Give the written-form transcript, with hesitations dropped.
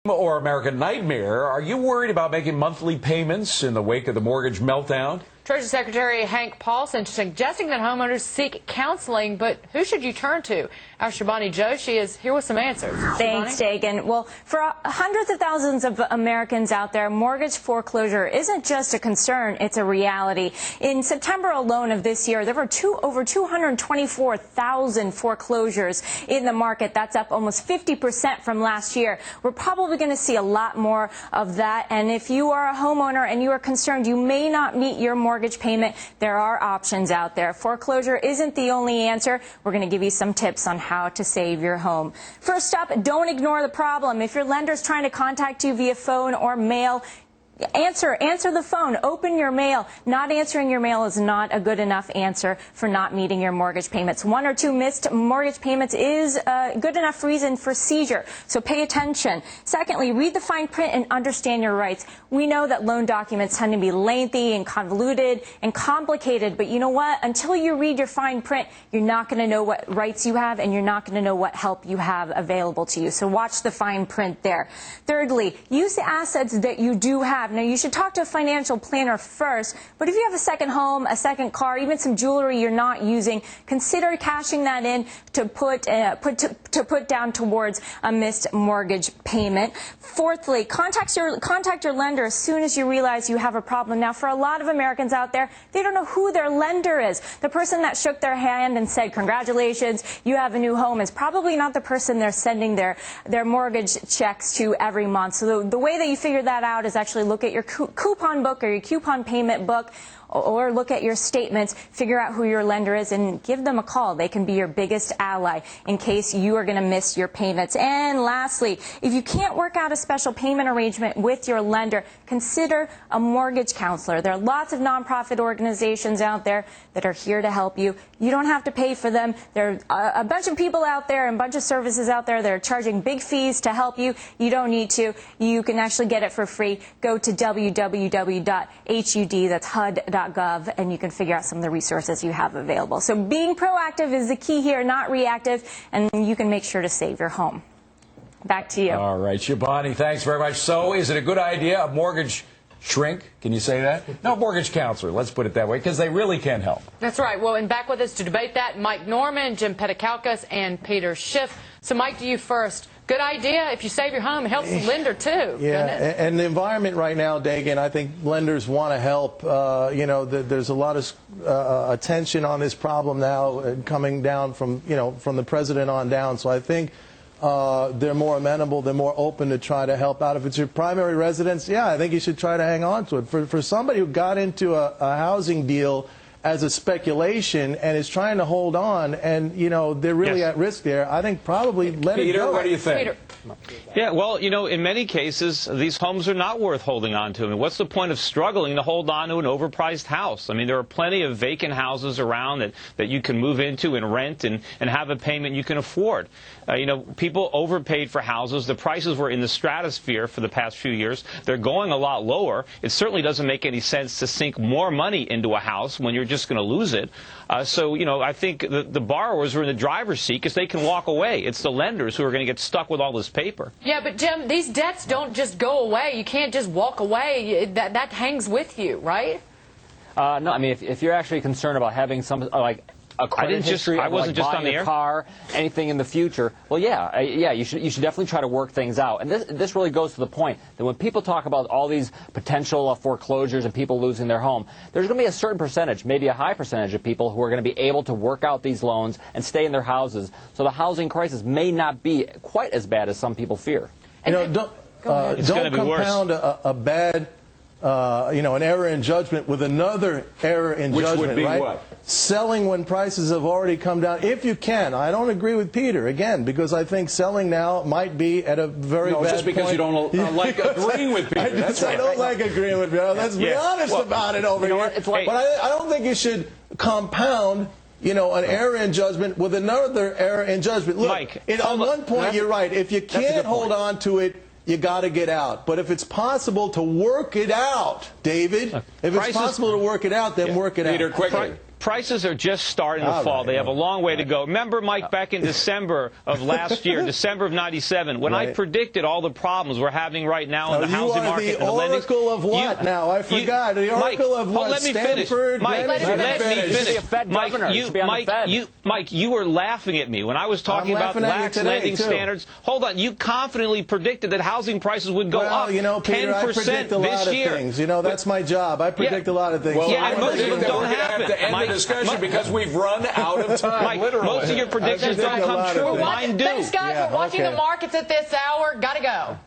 Or American nightmare. Are you worried about making monthly payments in the wake of the mortgage meltdown? Treasury Secretary Hank Paulson suggesting that homeowners seek counseling, but who should you turn to? Our Shivani Joshi is here with some answers. Thanks, Dagan. Well, for hundreds of thousands of Americans out there, mortgage foreclosure isn't just a concern, it's a reality. In September alone of this year, there were over 224,000 foreclosures in the market. That's up almost 50% from last year. We're probably going to see a lot more of that. And if you are a homeowner and you are concerned you may not meet your mortgage payment, there are options out there. Foreclosure isn't the only answer. We're going to give you some tips on how to save your home. First up, don't ignore the problem. If your lender's trying to contact you via phone or mail, answer the phone, open your mail. Not answering your mail is not a good enough answer for not meeting your mortgage payments. 1 or 2 missed mortgage payments is a good enough reason for seizure, so pay attention. Secondly, read the fine print and understand your rights. We know that loan documents tend to be lengthy and convoluted and complicated, but you know what? Until you read your fine print, you're not going to know what rights you have and you're not going to know what help you have available to you. So watch the fine print there. Thirdly, use the assets that you do have. Now, you should talk to a financial planner first, but if you have a second home, a second car, even some jewelry you're not using, consider cashing that in to put down towards a missed mortgage payment. Fourthly, contact your lender as soon as you realize you have a problem. Now, for a lot of Americans out there, they don't know who their lender is. The person that shook their hand and said, "Congratulations, you have a new home," is probably not the person they're sending their mortgage checks to every month. So the way that you figure that out is actually look at your coupon book or your coupon payment book, or look at your statements, figure out who your lender is, and give them a call. They can be your biggest ally in case you are going to miss your payments. And lastly, if you can't work out a special payment arrangement with your lender, consider a mortgage counselor. There are lots of nonprofit organizations out there that are here to help you. You don't have to pay for them. There are a bunch of people out there and a bunch of services out there that are charging big fees to help you. You don't need to. You can actually get it for free. Go to www.hud, that's HUD.gov, and you can figure out some of the resources you have available. So being proactive is the key here, not reactive, and you can make sure to save your home. Back to you. All right, Shivani, thanks very much. So is it a good idea, a mortgage shrink? Can you say that? No, mortgage counselor, let's put it that way, because they really can help. That's right. Well, and back with us to debate that, Mike Norman, Jim Pettikalkas, and Peter Schiff. So, Mike, to you first. Good idea. If you save your home, it helps the lender, too. Yeah, and the environment right now, Dagan, I think lenders want to help. You know, there's a lot of attention on this problem now coming down from, from the president on down. So I think they're more amenable, they're more open to try to help out. If it's your primary residence, yeah, I think you should try to hang on to it. For somebody who got into a housing deal as a speculation and is trying to hold on, and they're really at risk there, I think probably let it go. Peter, what do you think? Peter. Yeah, well, in many cases, these homes are not worth holding on to. I mean, what's the point of struggling to hold on to an overpriced house? I mean, there are plenty of vacant houses around that you can move into and rent and have a payment you can afford. People overpaid for houses. The prices were in the stratosphere for the past few years. They're going a lot lower. It certainly doesn't make any sense to sink more money into a house when you're just going to lose it. So I think the borrowers are in the driver's seat because they can walk away. It's the lenders who are going to get stuck with all this paper. Yeah, but Jim, these debts don't just go away. You can't just walk away. That hangs with you, right? No, I mean, if you're actually concerned about having some, like, a credit history, I wasn't just on the air. Car, anything in the future. Well, yeah, you should definitely try to work things out. And this really goes to the point that when people talk about all these potential foreclosures and people losing their home, there's going to be a certain percentage, maybe a high percentage of people who are going to be able to work out these loans and stay in their houses. So the housing crisis may not be quite as bad as some people fear. Don't compound a bad an error in judgment with another error in judgment, which would be right? what? Selling when prices have already come down, if you can. I don't agree with Peter, again, because I think selling now might be at a very bad point. Just because you don't like agreeing with Peter. I don't like agreeing with Peter. Let's be honest about it over here. But I don't think you should compound an error in judgment with another error in judgment. Look, Mike, on one point, you're right. If you can't hold on to it, you got to get out. But if it's possible to work it out, David, if it's possible to work it out, then work it out. Peter, quickly. prices are just starting to fall. They have a long way to go. Remember, Mike, back in December of last year, December of '97, when I predicted all the problems we're having right now in the housing market. The oracle of what now? I forgot. The oracle of what? Let me finish. Mike, let me finish. Mike, you were laughing at me when I was talking about lax lending standards. Hold on. You confidently predicted that housing prices would go up 10% this year. Things. You know, that's my job. I predict a lot of things. Well, yeah, most of them don't Have happen. to end the discussion because we've run out of time. Mike, literally. most of your predictions don't come true. Mine do. Thanks, guys. We're watching the markets at this hour. Gotta go.